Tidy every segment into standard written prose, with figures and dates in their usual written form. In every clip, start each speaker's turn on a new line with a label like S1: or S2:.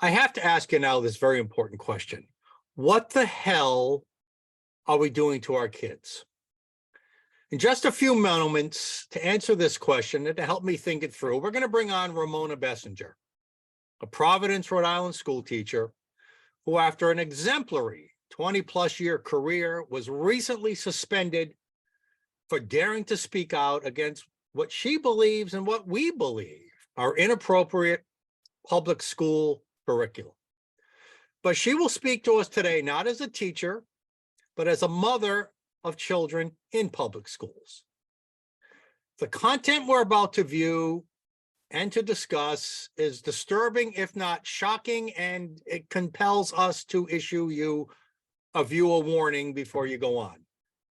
S1: I have to ask you now this very important question. What the hell are we doing to our kids? In just a few moments to answer this question and to help me think it through, we're going to bring on Ramona Bessinger, a Providence, Rhode Island school teacher who, after an exemplary 20-plus year career, was recently suspended for daring to speak out against what she believes and what we believe are inappropriate public school curriculum. But she will speak to us today, not as a teacher, but as a mother of children in public schools. The content we're about to view and to discuss is disturbing, if not shocking, and it compels us to issue you a viewer warning before you go on,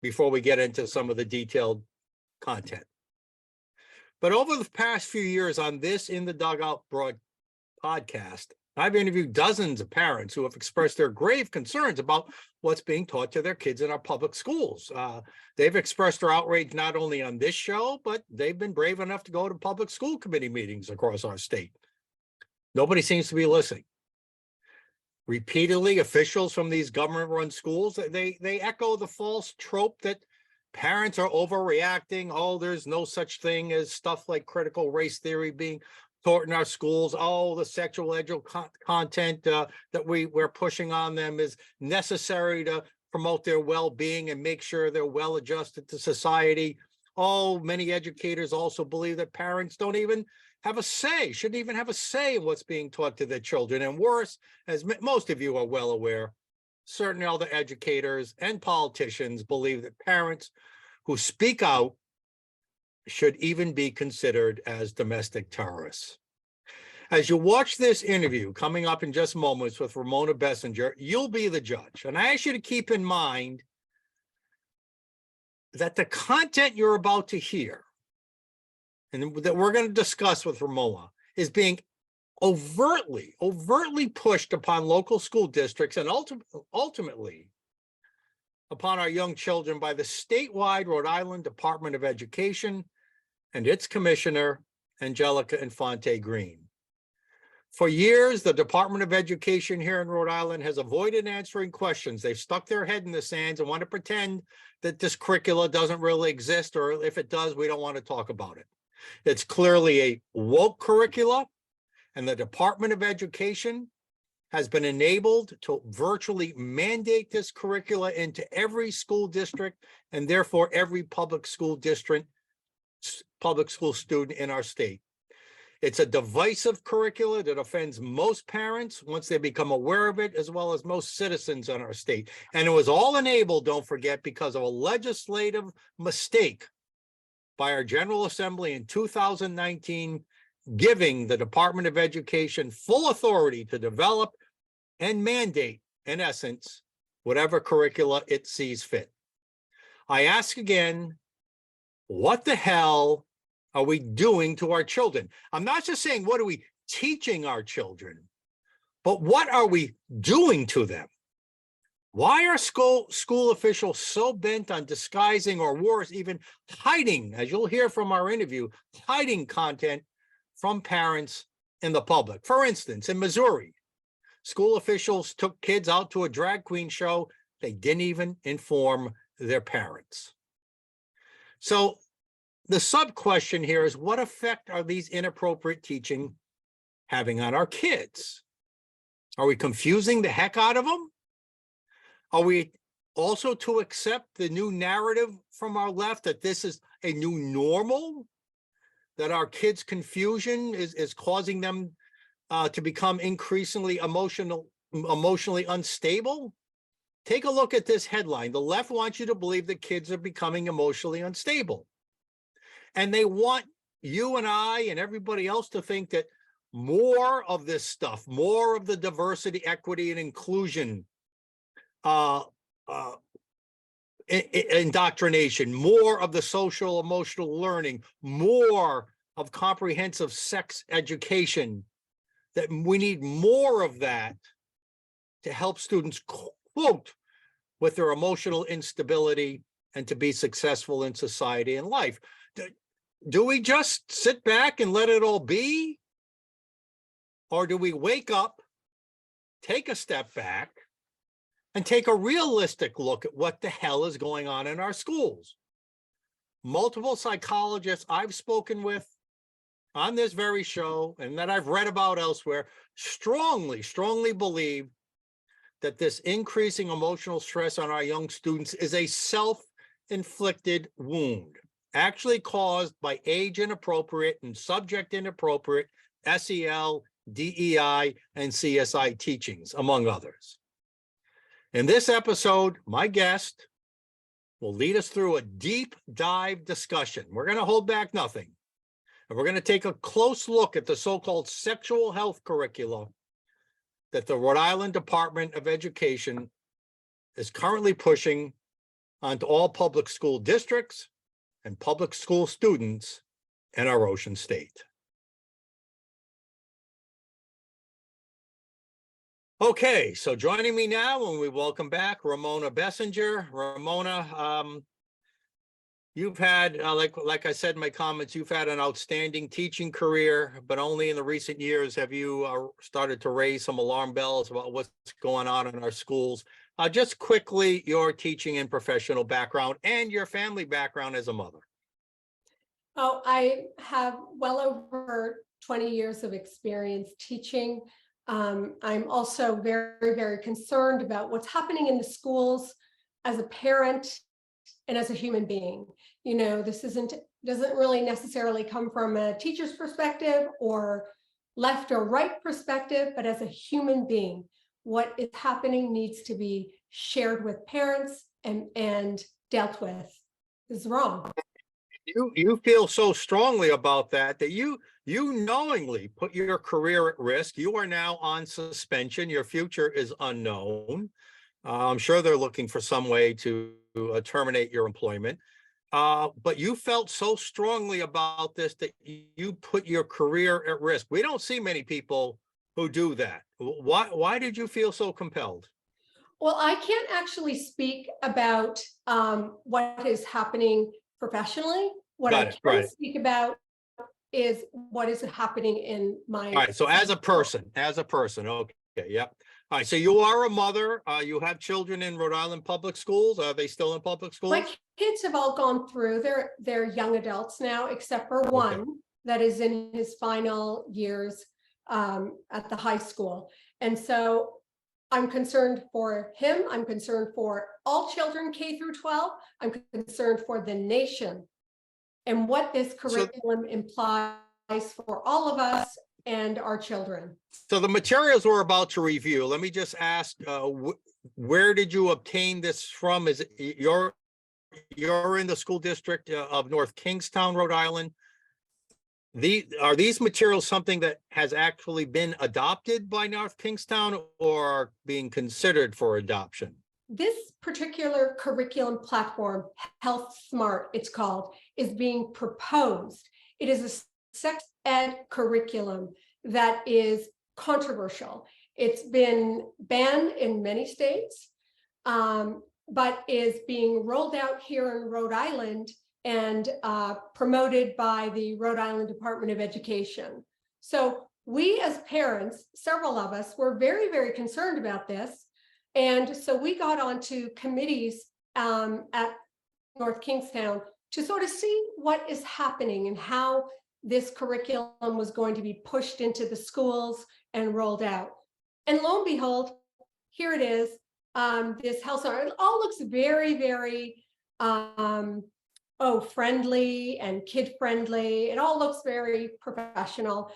S1: before we get into some of the detailed content. But over the past few years on this In the Dugout podcast, I've interviewed dozens of parents who have expressed their grave concerns about what's being taught to their kids in our public schools. They've expressed their outrage not only on this show, but they've been brave enough to go to public school committee meetings across our state. Nobody seems to be listening. Repeatedly, officials from these government-run schools, they echo the false trope that parents are overreacting. Oh, there's no such thing as stuff like critical race theory being taught in our schools. Oh, the sexual content that we're pushing on them is necessary to promote their well-being and make sure they're well adjusted to society. Oh, many educators also believe that parents don't even have a say, shouldn't even have a say in what's being taught to their children. And worse, as most of you are well aware, certain other educators and politicians believe that parents who speak out should even be considered as domestic terrorists. As you watch this interview coming up in just moments with Ramona Bessinger, you'll be the judge. And I ask you to keep in mind that the content you're about to hear and that we're going to discuss with Ramona is being overtly pushed upon local school districts and ultimately upon our young children by the statewide Rhode Island Department of Education and its commissioner, Angelica Infante Green. For years, the Department of Education here in Rhode Island has avoided answering questions. They've stuck their head in the sand and want to pretend that this curricula doesn't really exist, or if it does, we don't want to talk about it. It's clearly a woke curricula, and the Department of Education has been enabled to virtually mandate this curricula into every school district and therefore every public school district, public school student in our state. It's a divisive curricula that offends most parents once they become aware of it, as well as most citizens in our state. And it was all enabled, don't forget, because of a legislative mistake by our General Assembly in 2019, giving the Department of Education full authority to develop and mandate, in essence, whatever curricula it sees fit. I ask again, what the hell are we doing to our children? I'm not just saying, what are we teaching our children, but what are we doing to them? Why are school officials so bent on disguising, or worse, even hiding, as you'll hear from our interview, hiding content from parents and the public? For instance, in Missouri, school officials took kids out to a drag queen show. They didn't even inform their parents. So the sub question here is, what effect are these inappropriate teaching having on our kids? Are we confusing the heck out of them? Are we also to accept the new narrative from our left that this is a new normal, that our kids' confusion is causing them to become increasingly emotionally unstable? Take a look at this headline. The left wants you to believe that kids are becoming emotionally unstable. And they want you and I and everybody else to think that more of this stuff, more of the diversity, equity, and inclusion indoctrination, more of the social emotional learning, more of comprehensive sex education, that we need more of that to help students cope with their emotional instability and to be successful in society and life. Do we just sit back and let it all be? Or do we wake up take a step back and take a realistic look at what the hell is going on in our schools. Multiple psychologists I've spoken with on this very show and that I've read about elsewhere strongly believe that this increasing emotional stress on our young students is a self-inflicted wound, actually caused by age inappropriate and subject inappropriate SEL, DEI, and CSI teachings, among others. In this episode, my guest will lead us through a deep dive discussion. We're going to hold back nothing. And we're going to take a close look at the so-called sexual health curricula that the Rhode Island Department of Education is currently pushing onto all public school districts and public school students in our ocean state. Okay, so joining me now, and we welcome back Ramona Bessinger. Ramona, you've had, like I said in my comments, you've had an outstanding teaching career, but only in the recent years have you started to raise some alarm bells about what's going on in our schools. Just quickly, your teaching and professional background and your family background as a mother.
S2: Oh, I have well over 20 years of experience teaching. I'm also very concerned about what's happening in the schools as a parent and as a human being. You know, this doesn't really necessarily come from a teacher's perspective or left or right perspective, but as a human being, what is happening needs to be shared with parents and dealt with. This is wrong.
S1: You feel so strongly about that you knowingly put your career at risk. You are now on suspension. Your future is unknown. I'm sure they're looking for some way to terminate your employment. But you felt so strongly about this that you put your career at risk. We don't see many people who do that. Why did you feel so compelled?
S2: Well, I can't actually speak about what is happening professionally. What I can speak about is what is happening in my. All
S1: right. So as a person, okay. Yep. All right. So you are a mother. You have children in Rhode Island public schools. Are they still in public schools?
S2: My kids have all gone through. They're young adults now, except for one that is in his final years at the high school. And so I'm concerned for him. I'm concerned for all children K through 12. I'm concerned for the nation and what this curriculum implies for all of us and our children.
S1: So the materials we're about to review, let me just ask, where did you obtain this from? Is it you're in the school district of North Kingstown, Rhode Island? Are these materials something that has actually been adopted by North Kingstown or being considered for adoption?
S2: This particular curriculum platform, Health Smart, it's called, is being proposed. It is a sex ed curriculum that is controversial. It's been banned in many states, but is being rolled out here in Rhode Island and promoted by the Rhode Island Department of Education. So we as parents, several of us, were very concerned about this. And so we got onto committees at North Kingstown to sort of see what is happening and how this curriculum was going to be pushed into the schools and rolled out. And lo and behold, here it is, this health center. It all looks very friendly and kid friendly. It all looks very professional.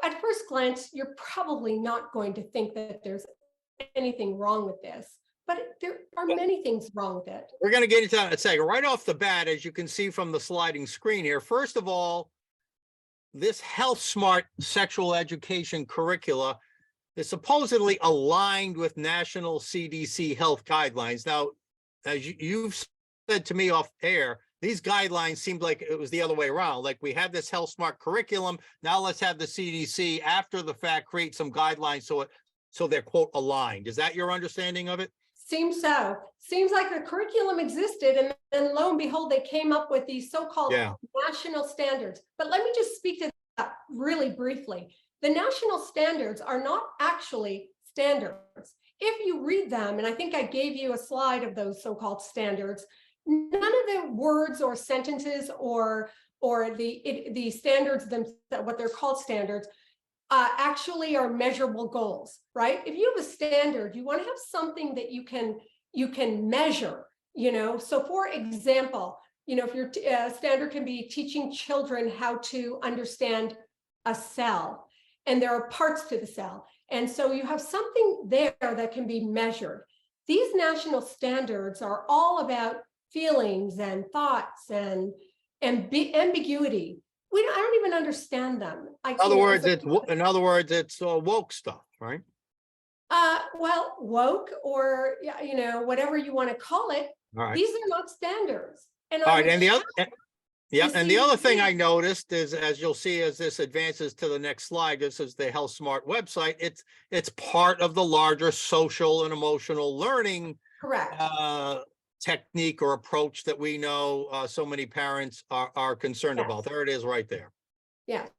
S2: At first glance, you're probably not going to think that there's anything wrong with this, but there are many things wrong with it.
S1: We're going to get into that in a second. Right off the bat, as you can see from the sliding screen here, first of all, this Health Smart sexual education curricula is supposedly aligned with national CDC health guidelines. Now, as you've said to me off air, these guidelines seemed like it was the other way around. Like we have this Health Smart curriculum. Now let's have the CDC after the fact create some guidelines so they're quote aligned. Is that your understanding of it?
S2: Seems so. Seems like the curriculum existed, and then lo and behold, they came up with these so-called national standards. But let me just speak to that really briefly. The national standards are not actually standards. If you read them, and I think I gave you a slide of those so-called standards, none of the words or sentences or the standards, what they're called standards, actually are measurable goals, right? If you have a standard, you want to have something that you can measure, So for example, if your standard can be teaching children how to understand a cell, and there are parts to the cell. And so you have something there that can be measured. These national standards are all about feelings and thoughts and ambiguity. I don't even understand them.
S1: In other words, it's woke stuff, right?
S2: Well, woke or whatever you want to call it.
S1: All right.
S2: These are not standards. And
S1: all right, and the other. Yeah, and the other thing I
S2: see-
S1: noticed is, as you'll see as this advances to the next slide, this is the Health Smart website. It's part of the larger social and emotional learning
S2: Correct.
S1: technique or approach that we know so many parents are concerned
S2: Yes.
S1: about. There it is right there.
S2: Yes.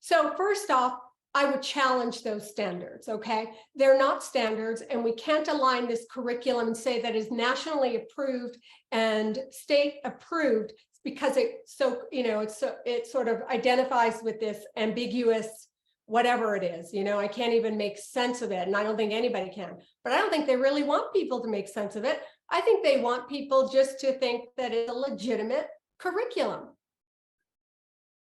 S2: So first off, I would challenge those standards, okay? They're not standards, and we can't align this curriculum and say that is nationally approved and state approved because it sort of identifies with this ambiguous whatever it is. I can't even make sense of it, and I don't think anybody can. But I don't think they really want people to make sense of it. I think they want people just to think that it's a legitimate curriculum.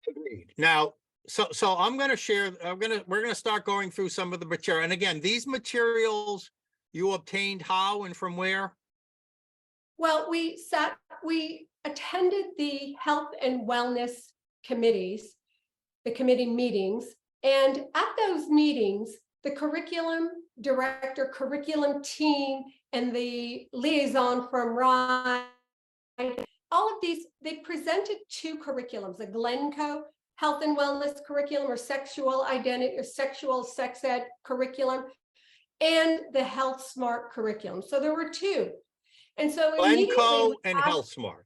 S1: Agreed. Now, so I'm going to share. We're going to start going through some of the material. And again, these materials you obtained how and from where?
S2: Well, we attended the health and wellness committees, the committee meetings, and at those meetings, the curriculum director, curriculum team, and the liaison from RIDE, all of these, they presented two curriculums, a Glencoe health and wellness curriculum or sexual identity or sexual sex ed curriculum, and the Health Smart curriculum. So there were two. And so
S1: Glencoe and Health Smart.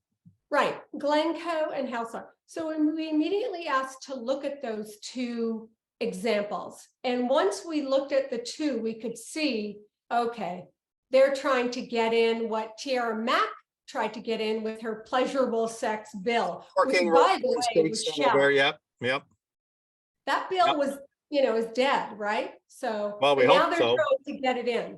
S2: Right, Glencoe and Health Smart. So we immediately asked to look at those two examples. And once we looked at the two, we could see, okay, they're trying to get in what Tiara Mack tried to get in with her pleasurable sex bill.
S1: Working
S2: which, by the way, was
S1: senator, yep.
S2: That bill was, is dead, right? So
S1: well, we
S2: now
S1: hope
S2: they're
S1: so.
S2: trying to get it in.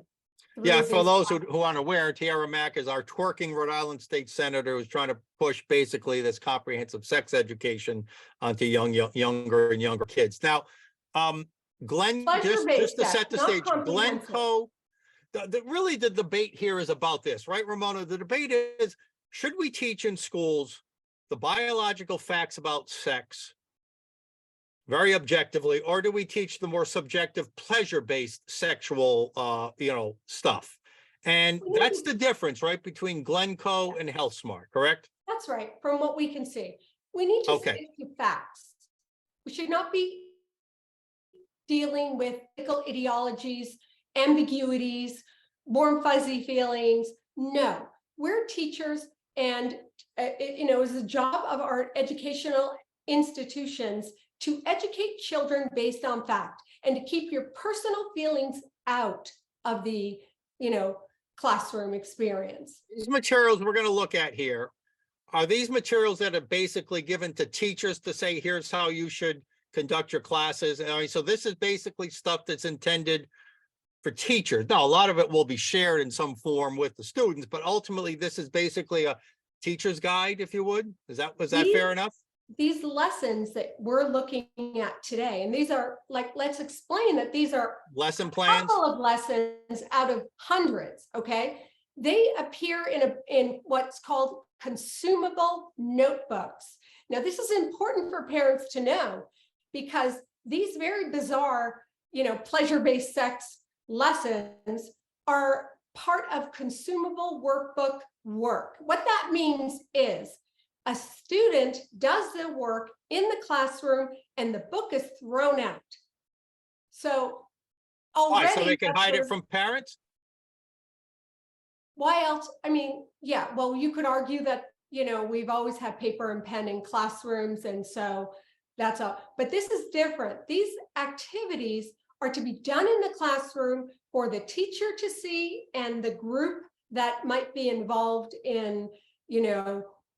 S1: Yeah, for those who aren't aware, Tiara Mack is our twerking Rhode Island state senator who's trying to push basically this comprehensive sex education onto younger and younger kids. Now, Glenn, just to set the stage, Glencoe, really the debate here is about this, right, Ramona? The debate is, should we teach in schools the biological facts about sex very objectively, or do we teach the more subjective pleasure-based sexual, stuff? And that's the difference, right, between Glencoe and Health Smart, correct?
S2: That's right, from what we can see. We need to stick to facts. We should not be dealing with political ideologies, ambiguities, warm, fuzzy feelings. No, we're teachers, and it's the job of our educational institutions to educate children based on fact and to keep your personal feelings out of the, classroom experience.
S1: These materials we're going to look at here, are these materials that are basically given to teachers to say, here's how you should conduct your classes? So this is basically stuff that's intended for teachers. Now, a lot of it will be shared in some form with the students, but ultimately this is basically a teacher's guide, if you would. Was that fair enough?
S2: These lessons that we're looking at today, and these are let's explain that these are
S1: lesson plans,
S2: a couple of lessons out of hundreds. Okay, they appear in what's called consumable notebooks. Now, this is important for parents to know because these very bizarre, pleasure-based sex lessons are part of consumable workbook work. What that means is a student does the work in the classroom and the book is thrown out. So already,
S1: so they can hide it from parents?
S2: Why else? I mean, yeah, well, you could argue that, we've always had paper and pen in classrooms. And so that's all. But this is different. These activities are to be done in the classroom for the teacher to see and the group that might be involved in,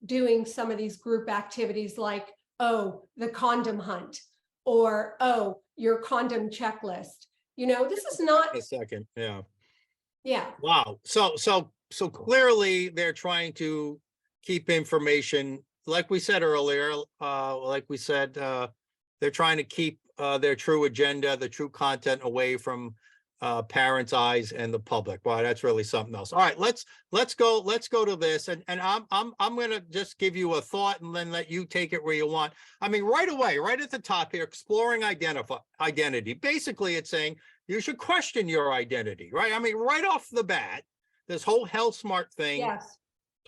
S2: doing some of these group activities like, oh, the condom hunt, or, oh, your condom checklist. This is not.
S1: A second, yeah.
S2: Yeah.
S1: Wow. So clearly they're trying to keep information, like we said earlier, they're trying to keep their true agenda, the true content away from parents' eyes and the public. Wow, that's really something else. All right, let's go to this, and I'm gonna just give you a thought and then let you take it where you want. I mean, right away, right at the top here, exploring identity. Basically, it's saying you should question your identity, right? I mean, right off the bat, this whole Health Smart thing
S2: Yes.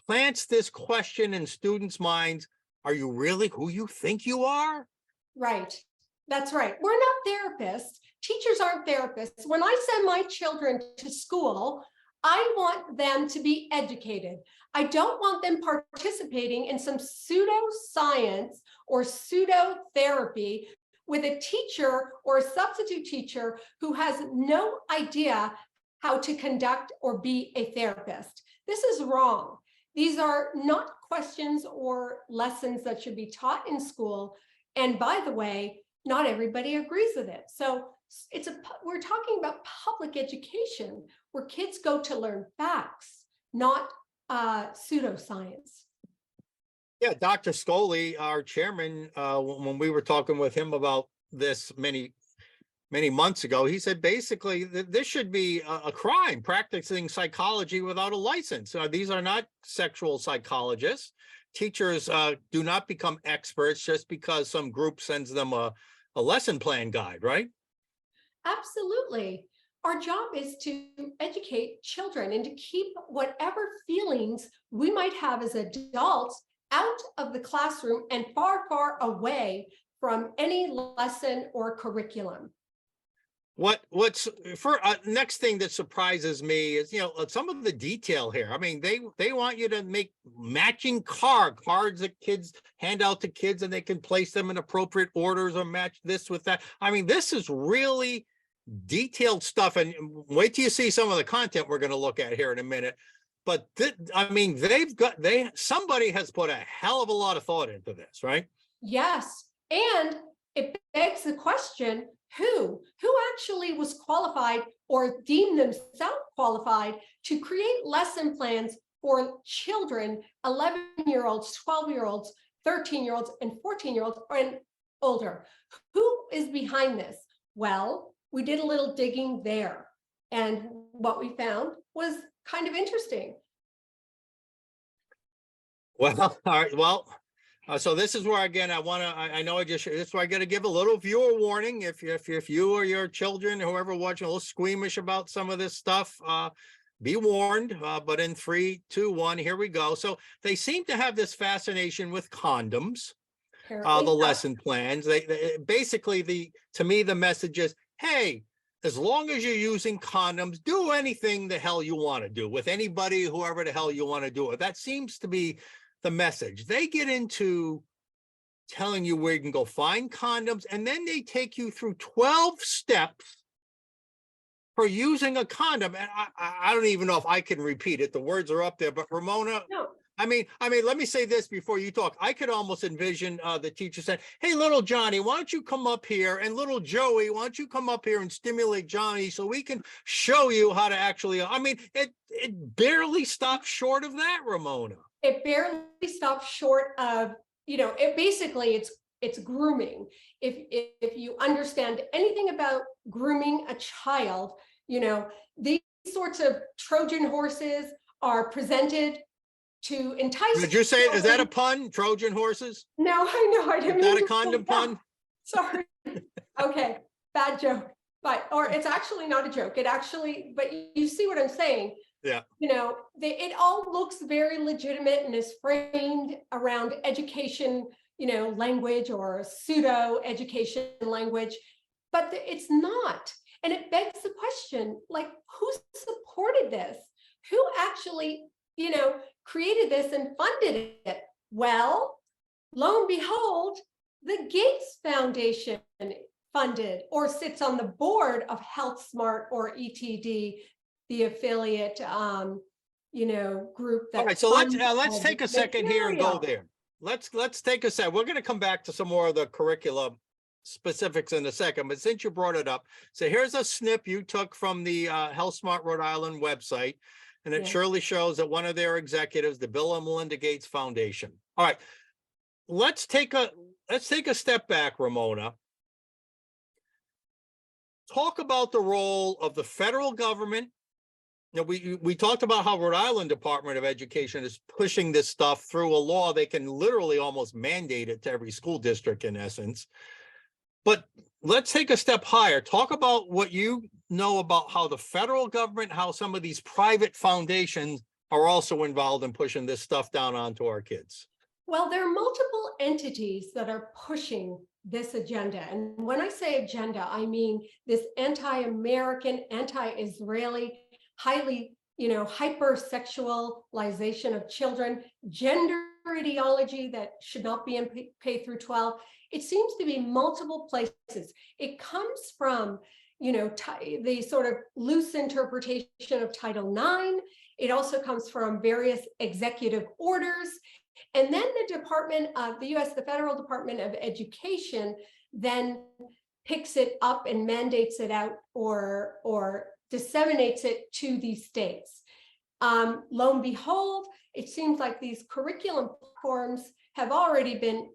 S1: plants this question in students' minds: are you really who you think you are?
S2: Right. That's right. We're not therapists. Teachers aren't therapists. When I send my children to school, I want them to be educated. I don't want them participating in some pseudoscience or pseudo-therapy with a teacher or a substitute teacher who has no idea how to conduct or be a therapist. This is wrong. These are not questions or lessons that should be taught in school. And by the way, not everybody agrees with it. So we're talking about public education where kids go to learn facts, not pseudoscience.
S1: Yeah, Dr. Scully, our chairman, when we were talking with him about this many months ago, he said basically that this should be a crime, practicing psychology without a license. These are not sexual psychologists. Teachers do not become experts just because some group sends them a lesson plan guide, right?
S2: Absolutely. Our job is to educate children and to keep whatever feelings we might have as adults out of the classroom and far, far away from any lesson or curriculum.
S1: What's for next thing that surprises me is, some of the detail here. I mean, they want you to make matching cards that kids hand out to kids, and they can place them in appropriate orders or match this with that. I mean, this is really detailed stuff, and wait till you see some of the content we're going to look at here in a minute. But I mean, somebody has put a hell of a lot of thought into this, right?
S2: Yes, and it begs the question, who actually was qualified or deemed themselves qualified to create lesson plans for children, 11-year-olds, 12-year-olds, 13-year-olds, and 14-year-olds and older? Who is behind this? Well, we did a little digging there, and what we found was kind of interesting.
S1: Well, all right. Well, so this is where, again, this is where I got to give a little viewer warning. If you or your children, whoever watching, a little squeamish about some of this stuff, be warned. But in 3, 2, 1, here we go. So they seem to have this fascination with condoms, the lesson plans. They basically, to me, the message is, hey, as long as you're using condoms, do anything the hell you want to do with anybody, whoever the hell you want to do it. That seems to be the message. They get into telling you where you can go find condoms, and then they take you through 12 steps for using a condom. And I don't even know if I can repeat it. The words are up there, but Ramona,
S2: No.
S1: I mean, let me say this before you talk. I could almost envision the teacher saying, hey, little Johnny, why don't you come up here? And little Joey, why don't you come up here and stimulate Johnny so we can show you how to actually, I mean, it barely stops short of that, Ramona.
S2: It barely stops short of, it's grooming. If you understand anything about grooming a child, these sorts of Trojan horses are presented to entice.
S1: Did you say, is that a pun? Trojan horses?
S2: No, I know. I didn't mean
S1: Is that a
S2: to
S1: condom pun?
S2: Sorry. Okay, bad joke. Or it's actually not a joke. But you see what I'm saying?
S1: Yeah.
S2: It all looks very legitimate and is framed around education, language or pseudo education language, but it's not. And it begs the question, like, who supported this? Who actually, created this and funded it? Well, lo and behold, the Gates Foundation funded or sits on the board of Health Smart or ETD, the affiliate, group that.
S1: All right, so let's take a second here and go there. Let's take a sec. We're going to come back to some more of the curriculum specifics in a second, but since you brought it up, so here's a snip you took from the Health Smart Rhode Island website, and it surely shows that one of their executives, the Bill and Melinda Gates Foundation. All right, let's take a step back, Ramona. Talk about the role of the federal government. We talked about how Rhode Island Department of Education is pushing this stuff through a law. They can literally almost mandate it to every school district in essence. But let's take a step higher. Talk about what you know about how the federal government, how some of these private foundations are also involved in pushing this stuff down onto our kids.
S2: Well, there are multiple entities that are pushing this agenda. And when I say agenda, I mean this anti-American, anti-Israeli, highly, hypersexualization of children, gender ideology that should not be in K through 12. It seems to be multiple places. It comes from, the sort of loose interpretation of Title IX. It also comes from various executive orders. And then the Federal Department of Education then picks it up and mandates it out or disseminates it to these states. Lo and behold, it seems like these curriculum platforms have already been,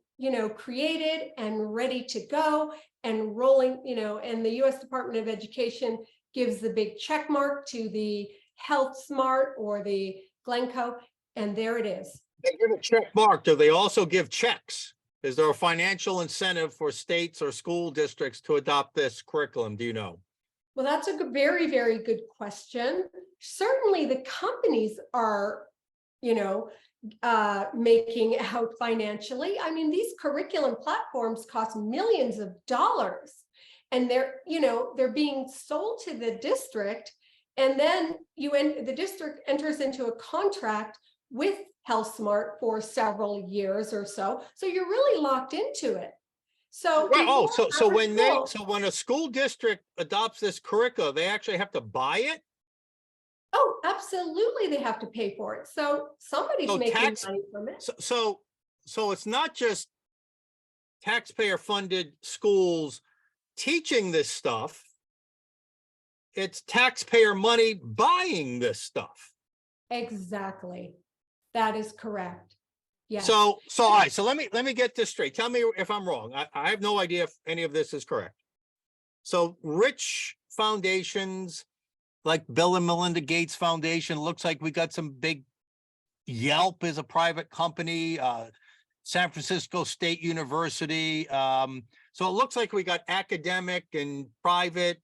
S2: created and ready to go and rolling, and the U.S. Department of Education gives the big check mark to the Health Smart or the Glencoe, and there it is.
S1: They give a check mark. Do they also give checks? Is there a financial incentive for states or school districts to adopt this curriculum? Do you know?
S2: Well, that's a very, very good question. Certainly the companies are, making out financially. I mean, these curriculum platforms cost millions of dollars, and they're being sold to the district, and then the district enters into a contract with Health Smart for several years or so. So you're really locked into it. So when a school district adopts this curriculum, they actually have to buy it? Oh, absolutely, they have to pay for it. So somebody's making money from it.
S1: So it's not just taxpayer funded schools teaching this stuff. It's taxpayer money buying this stuff.
S2: Exactly. That is correct. Yes.
S1: So all right, so let me get this straight. Tell me if I'm wrong. I have no idea if any of this is correct. So rich foundations like Bill and Melinda Gates Foundation, looks like we got some big. Yelp is a private company, San Francisco State University. So it looks like we got academic and private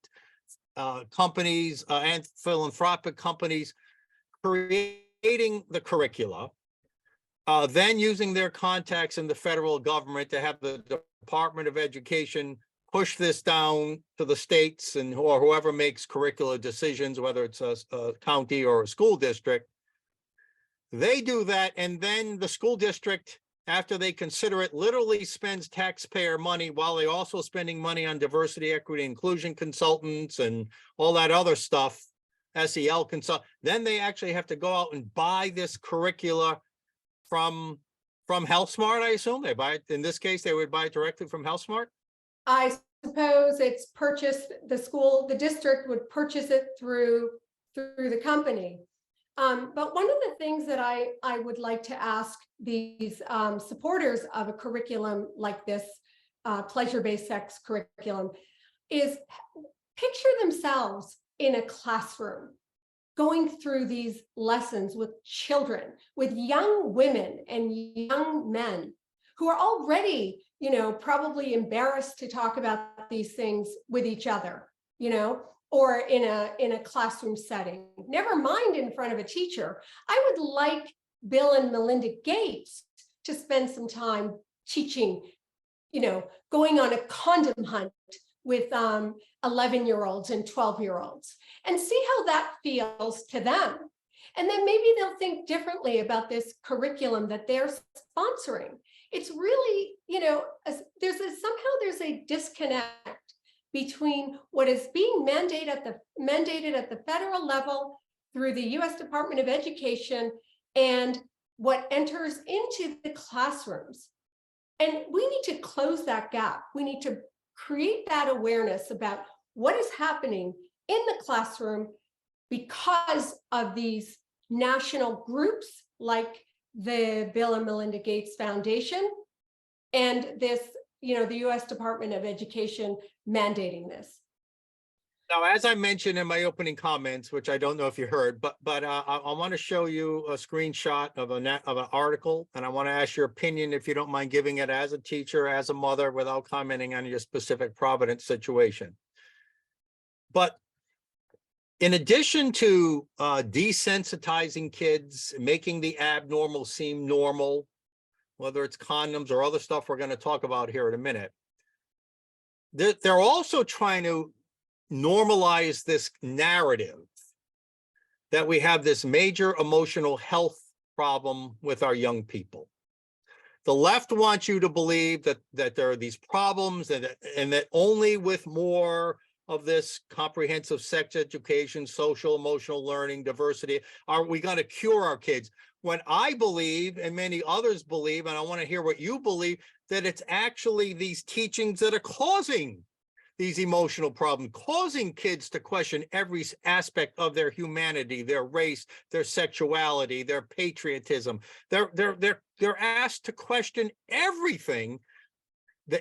S1: companies and philanthropic companies creating the curricula, then using their contacts in the federal government to have the Department of Education push this down to the states or whoever makes curricular decisions, whether it's a county or a school district. They do that, and then the school district, after they consider it, literally spends taxpayer money while they're also spending money on diversity, equity, inclusion consultants and all that other stuff, SEL consult. Then they actually have to go out and buy this curricula from Health Smart, I assume. They buy it, in this case, they would buy it directly from Health Smart?
S2: I suppose it's purchased, the district would purchase it through the company. But one of the things that I would like to ask these supporters of a curriculum like this, pleasure-based sex curriculum, is picture themselves in a classroom going through these lessons with children, with young women and young men who are already, probably embarrassed to talk about these things with each other, or in a classroom setting, never mind in front of a teacher. I would like Bill and Melinda Gates to spend some time teaching, going on a condom hunt with 11-year-olds and 12-year-olds and see how that feels to them. And then maybe they'll think differently about this curriculum that they're sponsoring. It's really, somehow there's a disconnect between what is being mandated at the federal level through the U.S. Department of Education and what enters into the classrooms. And we need to close that gap. We need to create that awareness about what is happening in the classroom because of these national groups like the Bill and Melinda Gates Foundation and this, the U.S. Department of Education mandating this.
S1: Now, as I mentioned in my opening comments, which I don't know if you heard, but I want to show you a screenshot of an article, and I want to ask your opinion, if you don't mind giving it, as a teacher, as a mother, without commenting on your specific Providence situation. But in addition to desensitizing kids, making the abnormal seem normal, whether it's condoms or other stuff we're going to talk about here in a minute, they're also trying to normalize this narrative that we have this major emotional health problem with our young people. The left wants you to believe that there are these problems and that only with more of this comprehensive sex education, social, emotional learning, diversity, are we going to cure our kids. When I believe, and many others believe, and I want to hear what you believe, that it's actually these teachings that are causing these emotional problems, causing kids to question every aspect of their humanity, their race, their sexuality, their patriotism. They're asked to question everything.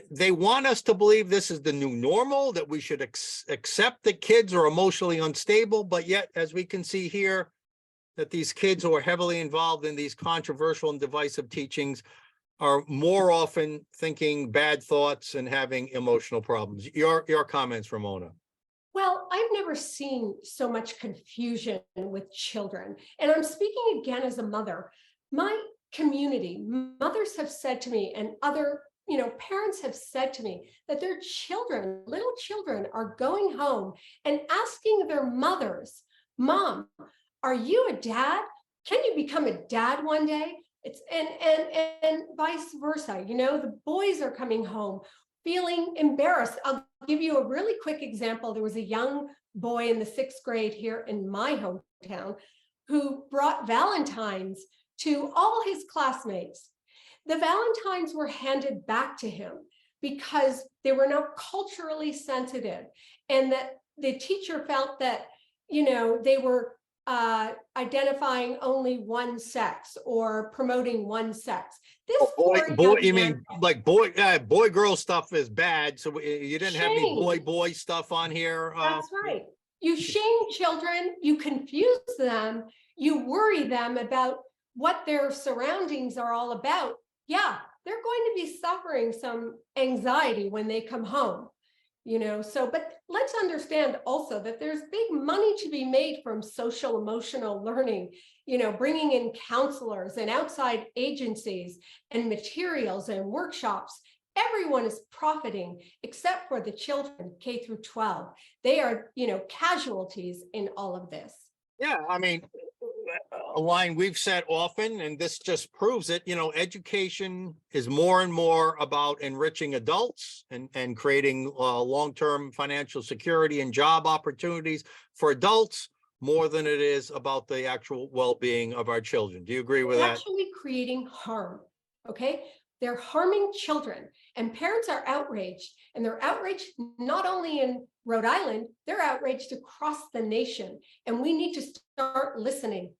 S1: They want us to believe this is the new normal, that we should accept that kids are emotionally unstable, but yet, as we can see here, that these kids who are heavily involved in these controversial and divisive teachings are more often thinking bad thoughts and having emotional problems. Your comments, Ramona.
S2: Well, I've never seen so much confusion with children. And I'm speaking again as a mother. My community, mothers have said to me, and other parents have said to me, that their children, little children, are going home and asking their mothers, "Mom, are you a dad? Can you become a dad one day?" It's and vice versa. The boys are coming home feeling embarrassed. I'll give you a really quick example. There was a young boy in the 6th grade here in my hometown who brought Valentines to all his classmates. The Valentines were handed back to him because they were not culturally sensitive, and that the teacher felt that they were identifying only one sex or promoting one sex. This
S1: boy, you mean like boy girl stuff is bad, so you didn't have any boy stuff on here?
S2: That's right. You shame children, you confuse them, you worry them about what their surroundings are all about. Yeah, they're going to be suffering some anxiety when they come home. But let's understand also that there's big money to be made from social emotional learning, bringing in counselors and outside agencies and materials and workshops. Everyone is profiting except for the children, K through 12. They are, casualties in all of this.
S1: Yeah, I mean, a line we've said often, and this just proves it, education is more and more about enriching adults and creating long-term financial security and job opportunities for adults, more than it is about the actual well-being of our children. Do you agree with that?
S2: Actually creating harm, okay? They're harming children, and parents are outraged, and they're outraged not only in Rhode Island, they're outraged across the nation, and we need to start listening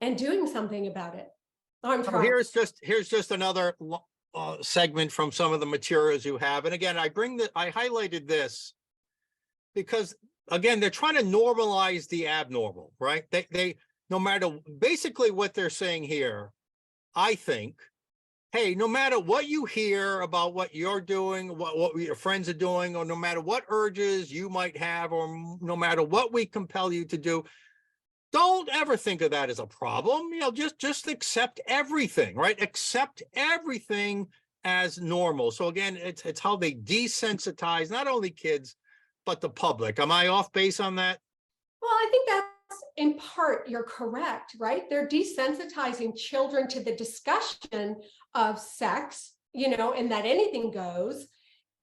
S2: and doing something about it.
S1: Here's just another segment from some of the materials you have. And again, I highlighted this because, again, they're trying to normalize the abnormal, right? They no matter, basically what they're saying here, I think, hey, no matter what you hear about what you're doing, what your friends are doing, or no matter what urges you might have, or no matter what we compel you to do, don't ever think of that as a problem. Just accept everything, right? Accept everything as normal. So again, it's how they desensitize not only kids, but the public. Am I off base on that?
S2: Well, I think that's in part, you're correct, right? They're desensitizing children to the discussion of sex, and that anything goes.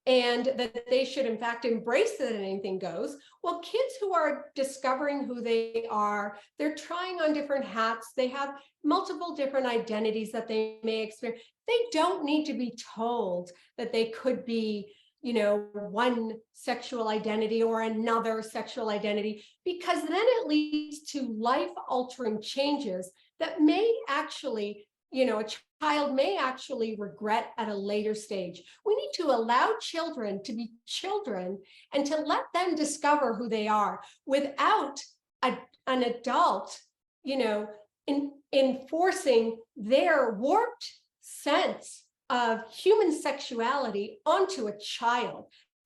S2: and that they should in fact embrace that anything goes. Well, kids who are discovering who they are, they're trying on different hats, they have multiple different identities that they may experience. They don't need to be told that they could be, you know, one sexual identity or another sexual identity, because then it leads to life-altering changes that may actually, you know, a child may actually regret at a later stage. We need to allow children to be children and to let them discover who they are without an adult, you know, enforcing their warped sense of human sexuality onto a child.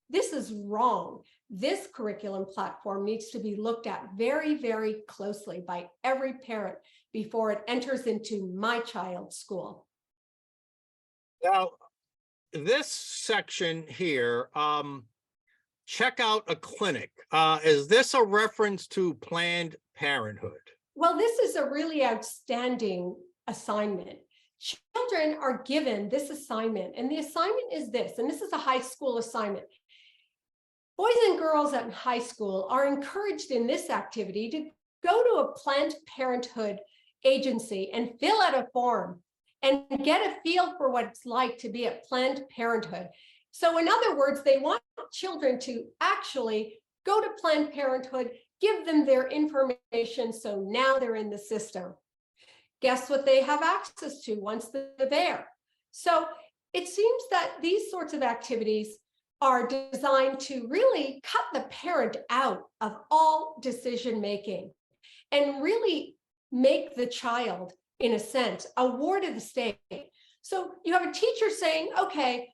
S2: This is wrong. This curriculum platform needs to be looked at very, very closely by every parent before it enters into my child's school.
S1: Now, this section here, check out a clinic. Is this a reference to Planned Parenthood?
S2: Well, this is a really outstanding assignment. Children are given this assignment, and the assignment is this, and this is a high school assignment. Boys and girls at high school are encouraged in this activity to go to a Planned Parenthood agency and fill out a form and get a feel for what it's like to be at Planned Parenthood. So in other words, they want children to actually go to Planned Parenthood, give them their information, so now they're in the system. Guess what they have access to once they're there? So it seems that these sorts of activities are designed to really cut the parent out of all decision making and really make the child, in a sense, a ward of the state. So you have a teacher saying, okay,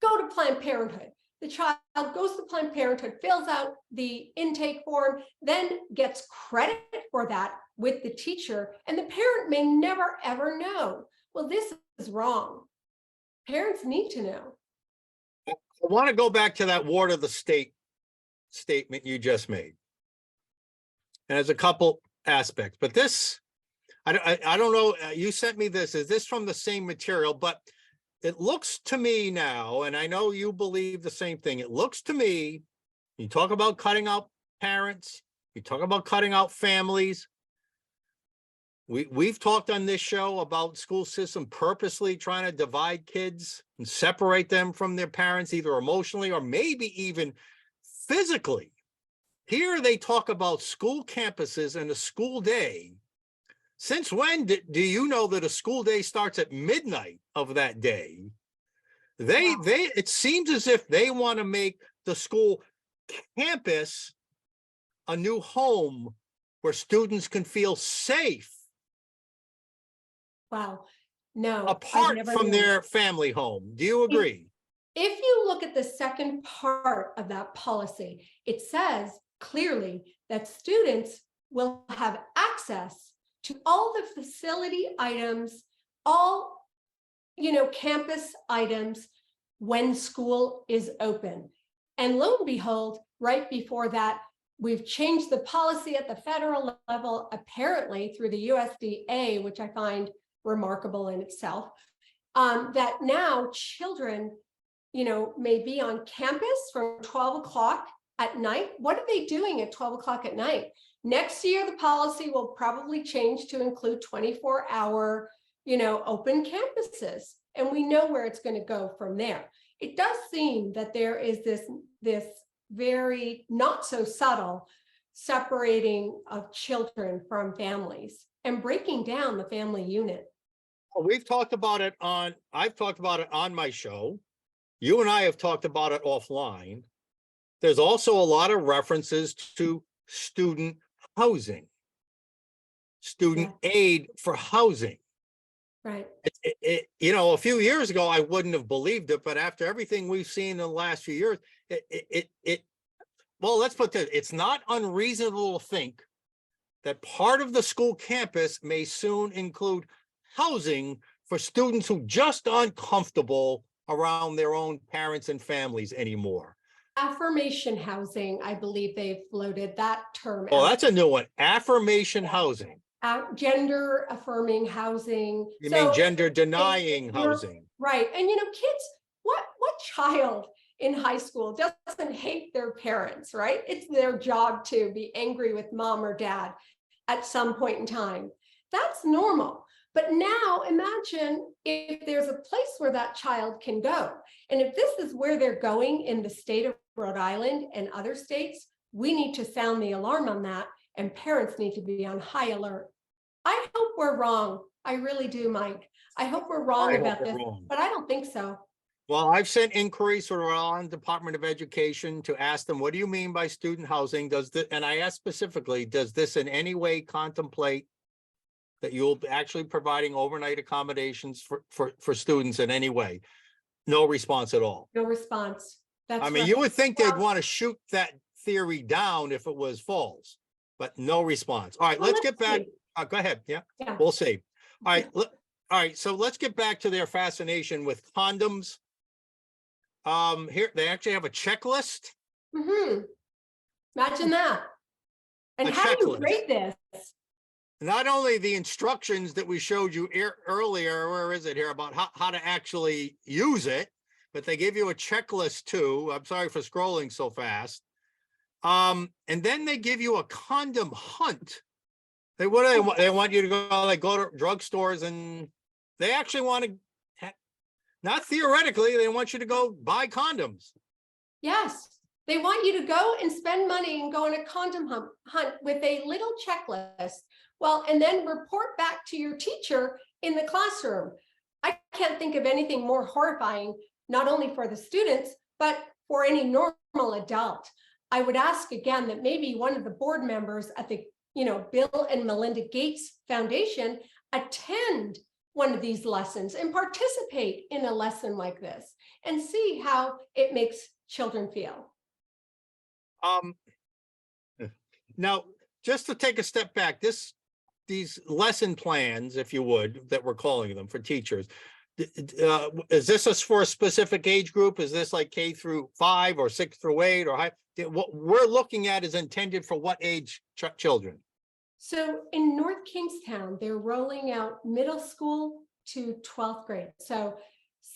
S2: go to Planned Parenthood. The child goes to Planned Parenthood, fills out the intake form, then gets credit for that with the teacher, and the parent may never ever know. Well, this is wrong. Parents need to know.
S1: I want to go back to that ward of the state statement you just made. And there's a couple aspects, but this, I don't know, you sent me this. Is this from the same material? But it looks to me now, and I know you believe the same thing, it looks to me, you talk about cutting out parents, you talk about cutting out families. We've talked on this show about school system purposely trying to divide kids and separate them from their parents, either emotionally or maybe even physically. Here they talk about school campuses and a school day. Since when do you know that a school day starts at midnight of that day? It seems as if they want to make the school campus a new home where students can feel safe.
S2: Wow. No.
S1: Apart from their family home. Do you agree?
S2: If you look at the second part of that policy, it says clearly that students will have access to all the facility items, all, you know, campus items when school is open. And lo and behold, right before that, we've changed the policy at the federal level, apparently through the USDA, which I find remarkable in itself, that now children, you know, may be on campus from 12 o'clock at night. What are they doing at 12 o'clock at night? Next year, the policy will probably change to include 24-hour, you know, open campuses. And we know where it's going to go from there. It does seem that there is this very not so subtle separating of children from families and breaking down the family unit.
S1: We've talked about it I've talked about it on my show. You and I have talked about it offline. There's also a lot of references to student housing, student aid for housing.
S2: Right.
S1: You know, a few years ago, I wouldn't have believed it, but after everything we've seen in the last few years, well, let's put this, it's not unreasonable to think that part of the school campus may soon include housing for students who just aren't comfortable around their own parents and families anymore.
S2: Affirmation housing, I believe they've floated that term.
S1: Oh, that's a new one. Affirmation housing.
S2: Gender affirming housing.
S1: You mean gender denying housing?
S2: Right. And you know, kids, what child in high school doesn't hate their parents, right? It's their job to be angry with mom or dad at some point in time. That's normal. But now imagine if there's a place where that child can go. And if this is where they're going in the state of Rhode Island and other states, we need to sound the alarm on that, and parents need to be on high alert. I hope we're wrong. I really do, Mike. I hope we're wrong
S1: I hope
S2: about
S1: we're
S2: this,
S1: wrong.
S2: but I don't think so.
S1: Well, I've sent inquiries to the Rhode Island Department of Education to ask them, what do you mean by student housing? And I asked specifically, does this in any way contemplate that you'll be actually providing overnight accommodations for students in any way? No response at all.
S2: No response. That's
S1: I mean,
S2: right.
S1: you would think they'd want to shoot that theory down if it was false, but no response. All right,
S2: Well,
S1: let's get back.
S2: see.
S1: Go ahead. Yeah,
S2: Yeah.
S1: we'll see. All right. All right. So let's get back to their fascination with condoms. Here, they actually have a checklist.
S2: Imagine that. And
S1: A
S2: how do you
S1: checklist.
S2: rate this?
S1: Not only the instructions that we showed you earlier, where is it here, about how to actually use it, but they give you a checklist too. I'm sorry for scrolling so fast. And then they give you a condom hunt. They want you to go, like, go to drugstores, and they actually want to, not theoretically, they want you to go buy condoms.
S2: Yes. They want you to go and spend money and go on a condom hunt with a little checklist. Well, and then report back to your teacher in the classroom. I can't think of anything more horrifying, not only for the students, but for any normal adult. I would ask again that maybe one of the board members at the Bill and Melinda Gates Foundation attend one of these lessons and participate in a lesson like this and see how it makes children feel.
S1: Now, just to take a step back, these lesson plans, if you would, that we're calling them for teachers, is this for a specific age group? Is this like K-5 or 6 through 8 or high? What we're looking at is intended for what age children?
S2: So in North Kingstown, they're rolling out middle school to 12th grade. So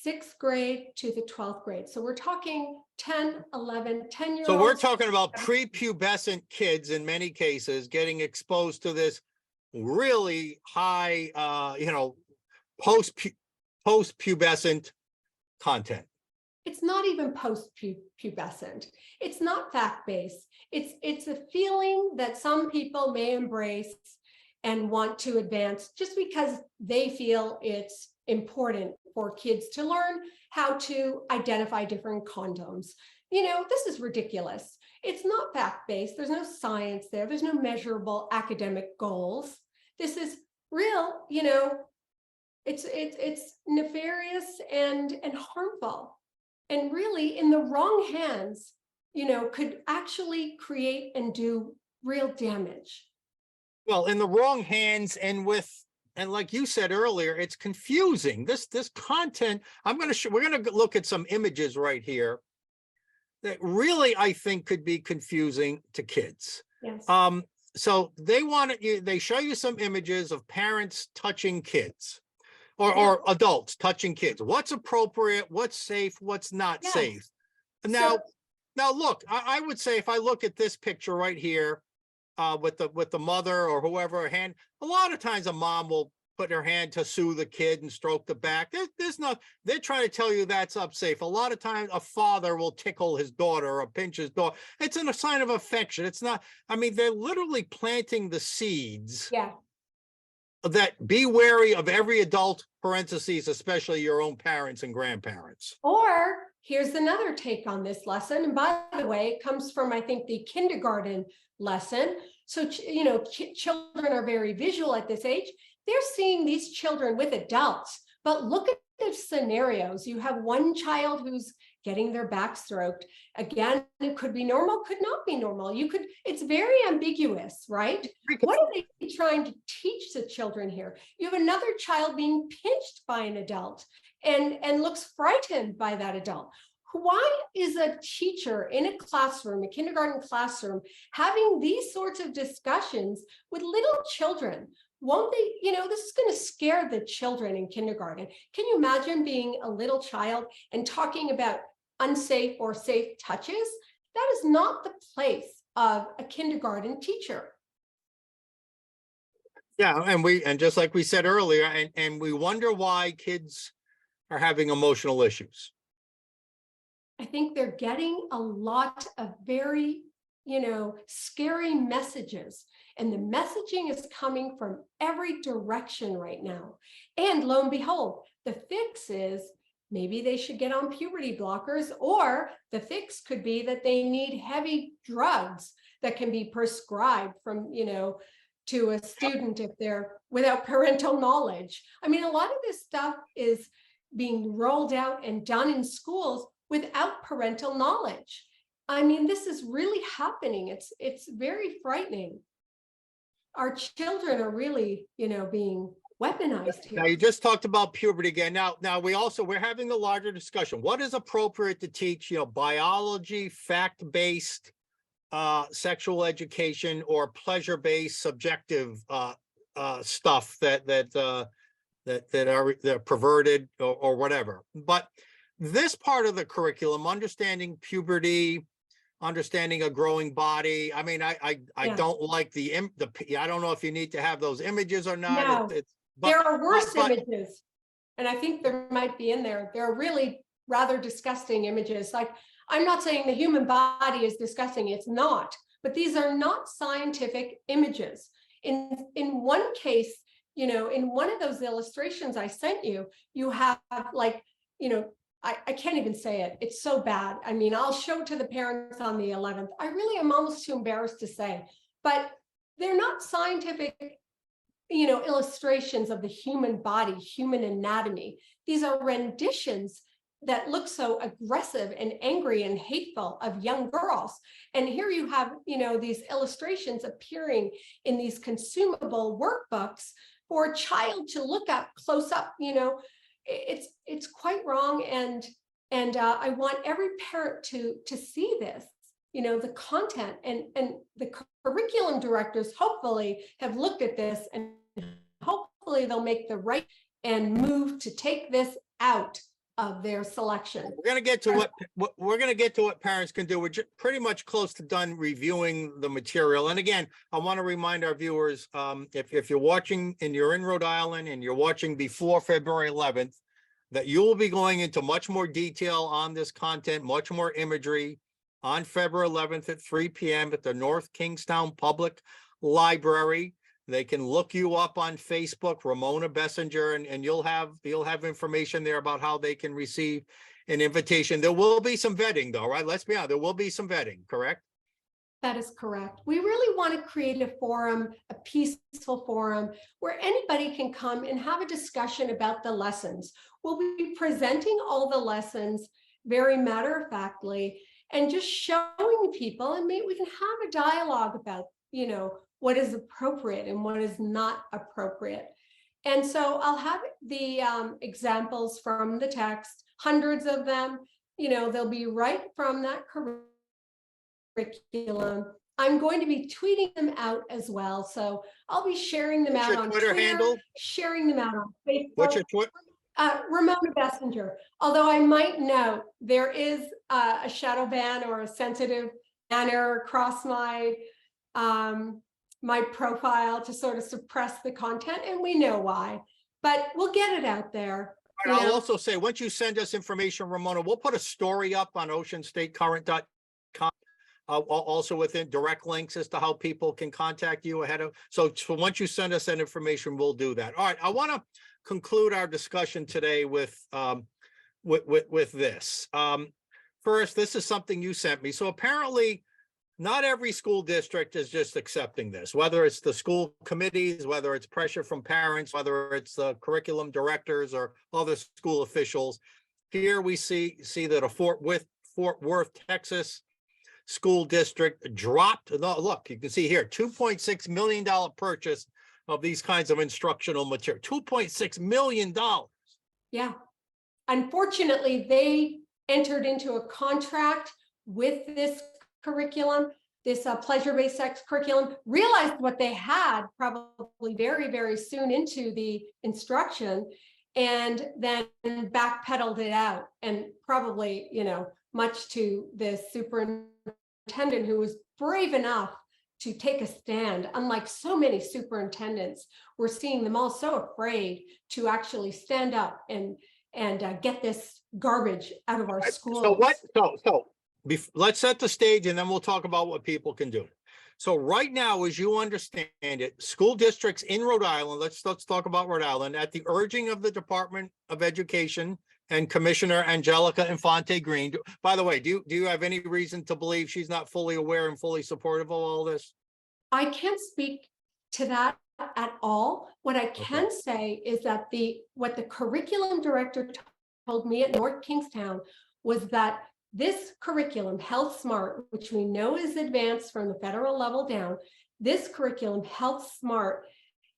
S2: 6th grade to the 12th grade. So we're talking 10, 11, 10-year-olds.
S1: So we're talking about prepubescent kids in many cases getting exposed to this really high, post-pubescent content.
S2: It's not even post-pubescent. It's not fact-based. It's a feeling that some people may embrace and want to advance just because they feel it's important for kids to learn how to identify different condoms. This is ridiculous. It's not fact-based. There's no science there. There's no measurable academic goals. This is real, it's nefarious and harmful. And really, in the wrong hands, could actually create and do real damage.
S1: Well, in the wrong hands, and like you said earlier, it's confusing. This content, we're going to look at some images right here that really, I think, could be confusing to kids.
S2: Yes.
S1: So they show you some images of parents touching kids. Or adults touching kids. What's appropriate? What's safe? What's not safe? Now, look, I would say if I look at this picture right here, with the mother or whoever hand, a lot of times a mom will put her hand to soothe the kid and stroke the back. They're trying to tell you that's unsafe. A lot of times a father will tickle his daughter or pinch his daughter. It's a sign of affection. It's not. I mean, they're literally planting the seeds.
S2: Yeah.
S1: That be wary of every adult, parentheses, especially your own parents and grandparents.
S2: Or here's another take on this lesson. And by the way, it comes from, I think, the kindergarten lesson. So, children are very visual at this age. They're seeing these children with adults, but look at the scenarios. You have one child who's getting their back stroked. Again, it could be normal, could not be normal. It's very ambiguous, right? What are they trying to teach the children here? You have another child being pinched by an adult and looks frightened by that adult. Why is a teacher in a classroom, a kindergarten classroom, having these sorts of discussions with little children? Won't they, this is going to scare the children in kindergarten. Can you imagine being a little child and talking about unsafe or safe touches, that is not the place of a kindergarten teacher.
S1: Yeah, and just like we said earlier, and we wonder why kids are having emotional issues.
S2: I think they're getting a lot of very, scary messages. And the messaging is coming from every direction right now. And lo and behold, the fix is maybe they should get on puberty blockers, or the fix could be that they need heavy drugs that can be prescribed from, to a student if they're without parental knowledge. I mean, a lot of this stuff is being rolled out and done in schools without parental knowledge. I mean, this is really happening. It's very frightening. Our children are really, being weaponized here.
S1: Now, you just talked about puberty again. Now we're having a larger discussion. What is appropriate to teach, biology, fact-based, sexual education, or pleasure-based, subjective stuff that are perverted or whatever. But this part of the curriculum, understanding puberty, understanding a growing body. I mean, I don't like I don't know if you need to have those images or not.
S2: No, there are worse images, and I think there might be in there. There are really rather disgusting images. Like, I'm not saying the human body is disgusting, it's not, but these are not scientific images. In one case, in one of those illustrations I sent you, you have like, I can't even say it. It's so bad. I mean, I'll show it to the parents on the 11th. I really am almost too embarrassed to say, but they're not scientific, illustrations of the human body, human anatomy. These are renditions that look so aggressive and angry and hateful of young girls. And here you have, these illustrations appearing in these consumable workbooks for a child to look at close up. It's quite wrong. And I want every parent to see this, the content, and the curriculum directors hopefully have looked at this, and hopefully they'll make the right and move to take this out of their selection.
S1: We're going to get to what parents can do. We're pretty much close to done reviewing the material. And again, I want to remind our viewers, if you're watching and you're in Rhode Island and you're watching before February 11th, that you will be going into much more detail on this content, much more imagery on February 11th at 3 p.m. at the North Kingstown Public Library. They can look you up on Facebook, Ramona Bessinger, and you'll have information there about how they can receive an invitation. There will be some vetting though, right? Let's be honest, there will be some vetting, correct?
S2: That is correct. We really want to create a forum, a peaceful forum, where anybody can come and have a discussion about the lessons. We'll be presenting all the lessons very matter-of-factly and just showing people, and maybe we can have a dialogue about, what is appropriate and what is not appropriate. And so I'll have the examples from the text, hundreds of them, they'll be right from that curriculum. I'm going to be tweeting them out as well. So I'll be sharing them out on Twitter, handle? Sharing them out on Facebook.
S1: What's your Twitter?
S2: Ramona Bessinger. Although I might note there is a shadow ban or a sensitive banner across my my profile to sort of suppress the content, and we know why, but we'll get it out there.
S1: And I'll also say, once you send us information, Ramona, we'll put a story up on oceanstatecurrent.com, also within direct links as to how people can contact you ahead of. So once you send us that information, we'll do that. All right, I want to conclude our discussion today with this. First, this is something you sent me. So apparently, not every school district is just accepting this, whether it's the school committees, whether it's pressure from parents, whether it's the curriculum directors or other school officials. Here we see that a Fort Worth, Texas school district dropped, look, you can see here, $2.6 million purchase of these kinds of instructional material, $2.6 million.
S2: Yeah. Unfortunately, they entered into a contract with this curriculum, this pleasure-based sex curriculum, realized what they had probably very, very soon into the instruction, and then backpedaled it out and probably, much to the superintendent, who was brave enough to take a stand. Unlike so many superintendents, we're seeing them all so afraid to actually stand up and get this garbage out of our schools.
S1: So what, let's set the stage and then we'll talk about what people can do. So right now, as you understand it, school districts in Rhode Island, let's talk about Rhode Island, at the urging of the Department of Education and Commissioner Angelica Infante Green. By the way, do you have any reason to believe she's not fully aware and fully supportive of all this?
S2: I can't speak to that at all. What I can say is that what the curriculum director told me at North Kingstown was that this curriculum, Health Smart, which we know is advanced from the federal level down, this curriculum, Health Smart,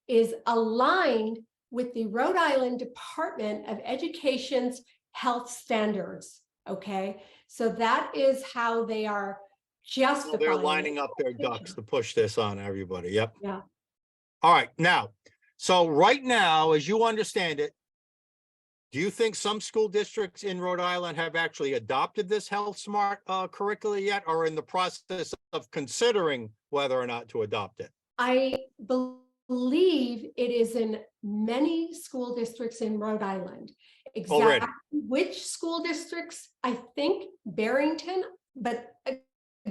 S2: is aligned with the Rhode Island Department of Education's health standards. Okay, so that is how they are justifying.
S1: So they're lining up their ducks to push this on everybody. Yep.
S2: Yeah.
S1: All right. Now, so right now, as you understand it, do you think some school districts in Rhode Island have actually adopted this Health Smart curricula yet, or in the process of considering whether or not to adopt it?
S2: I believe it is in many school districts in Rhode Island. Exactly
S1: already.
S2: Which school districts? I think Barrington, but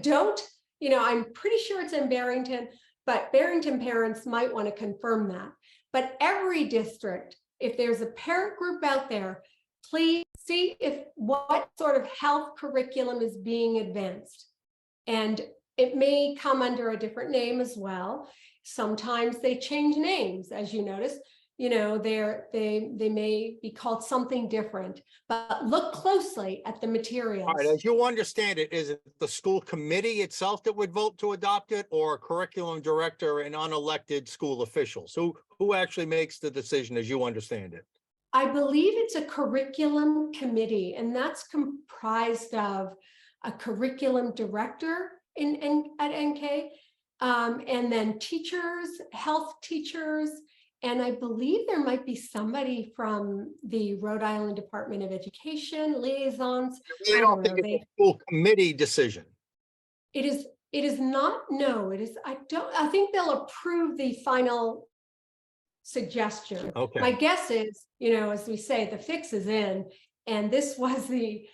S2: don't, I'm pretty sure it's in Barrington, but Barrington parents might want to confirm that. But every district, if there's a parent group out there, please see what sort of health curriculum is being advanced. And it may come under a different name as well. Sometimes they change names, as you notice. They may be called something different, but look closely at the materials.
S1: All right, as you understand it, is it the school committee itself that would vote to adopt it, or a curriculum director and unelected school officials? Who actually makes the decision, as you understand it?
S2: I believe it's a curriculum committee, and that's comprised of a curriculum director at NK, and then teachers, health teachers, and I believe there might be somebody from the Rhode Island Department of Education, liaisons.
S1: I don't think it's a school committee decision.
S2: It is not, no, it is, I think they'll approve the final suggestion.
S1: Okay.
S2: My guess is, as we say, the fix is in, and this was the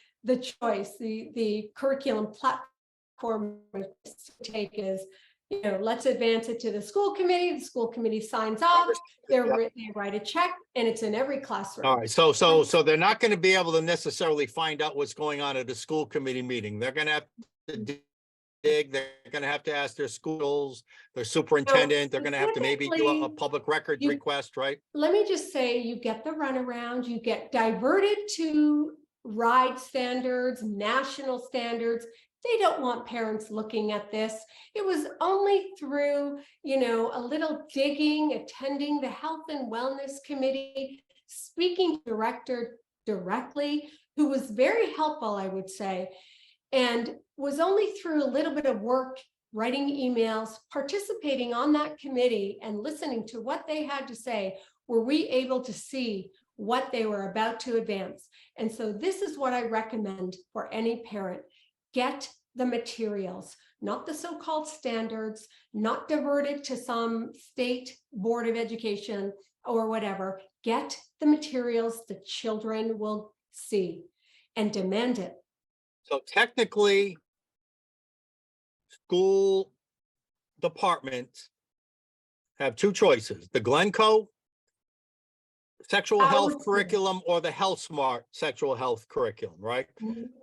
S2: choice, the curriculum platform to take is, let's advance it to the school committee. The school committee signs off. They write a check, and it's in every classroom.
S1: All right. So they're not going to be able to necessarily find out what's going on at a school committee meeting. They're going to have to dig. They're going to have to ask their schools, their superintendent. They're going to have to maybe do a public records request, right?
S2: Let me just say, you get the runaround. You get diverted to RIDE standards, national standards. They don't want parents looking at this. It was only through, a little digging, attending the Health and Wellness Committee, speaking to the director directly, who was very helpful, I would say, and was only through a little bit of work, writing emails, participating on that committee, and listening to what they had to say, were we able to see what they were about to advance. And so this is what I recommend for any parent. Get the materials, not the so-called standards, not diverted to some state board of education or whatever. Get the materials the children will see and demand it.
S1: So technically, school departments have two choices: the Glencoe sexual health curriculum or the Health Smart sexual health curriculum, right?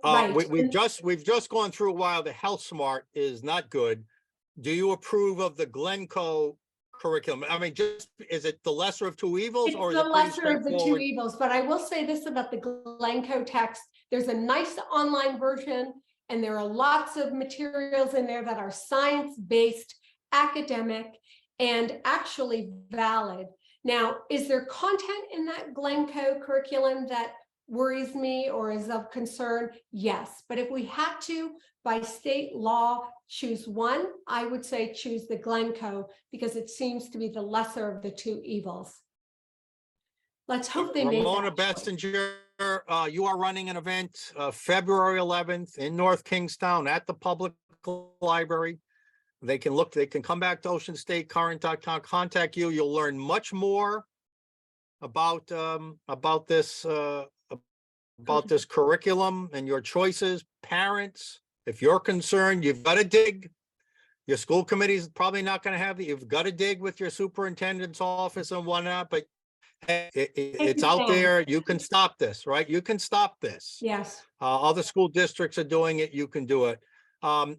S2: Right.
S1: We've just gone through a while. The Health Smart is not good. Do you approve of the Glencoe curriculum? I mean, is it the lesser of two evils?
S2: It's
S1: or is
S2: the
S1: it pretty
S2: lesser of the two
S1: straightforward?
S2: evils, but I will say this about the Glencoe text. There's a nice online version, and there are lots of materials in there that are science-based, academic, and actually valid. Now, is there content in that Glencoe curriculum that worries me or is of concern? Yes, but if we had to, by state law, choose one, I would say choose the Glencoe, because it seems to be the lesser of the two evils. Let's hope they make
S1: Ramona
S2: that choice.
S1: Bessinger, you are running an event, February 11th in North Kingstown at the public library. They can come back to oceanstatecurrent.com, contact you. You'll learn much more about this curriculum and your choices. Parents, if you're concerned, you've got to dig. Your school committee is probably not going to have it. You've got to dig with your superintendent's office and whatnot, but it's
S2: you,
S1: out
S2: Sten.
S1: there. You can stop this, right? You can stop this.
S2: Yes.
S1: Other school districts are doing it. You can do it.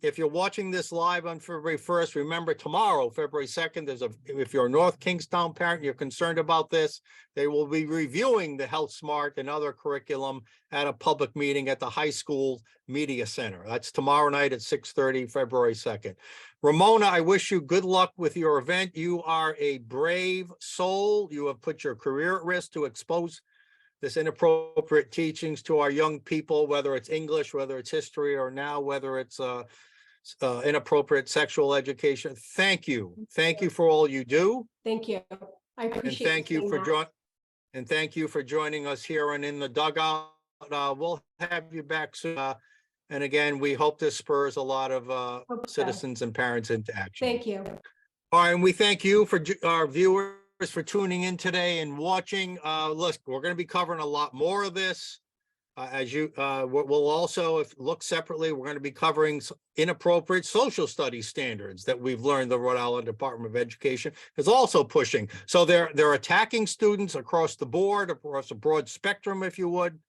S1: If you're watching this live on February 1st, remember tomorrow, February 2nd, if you're a North Kingstown parent, you're concerned about this, they will be reviewing the Health Smart and other curriculum at a public meeting at the high school media center. That's tomorrow night at 6:30, February 2nd. Ramona, I wish you good luck with your event. You are a brave soul. You have put your career at risk to expose this inappropriate teachings to our young people, whether it's English, whether it's history, or now whether it's inappropriate sexual education. Thank you. Thank you for all you do.
S2: Thank you. I
S1: And
S2: appreciate
S1: thank you for
S2: that.
S1: thank you for joining us here and in the dugout. We'll have you back soon. And again, we hope this spurs a lot of
S2: Hope so.
S1: citizens and parents into action.
S2: Thank you.
S1: All right, and we thank you for our viewers for tuning in today and watching. Look, we're going to be covering a lot more of this. We'll also, if look separately, we're going to be covering inappropriate social studies standards that we've learned the Rhode Island Department of Education is also pushing. So they're attacking students across the board, across a broad spectrum, if you would,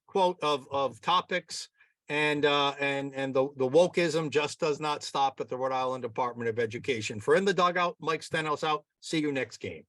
S1: quote, of topics. And the wokeism just does not stop at the Rhode Island Department of Education. For In the Dugout, Mike Stenhouse out. See you next game.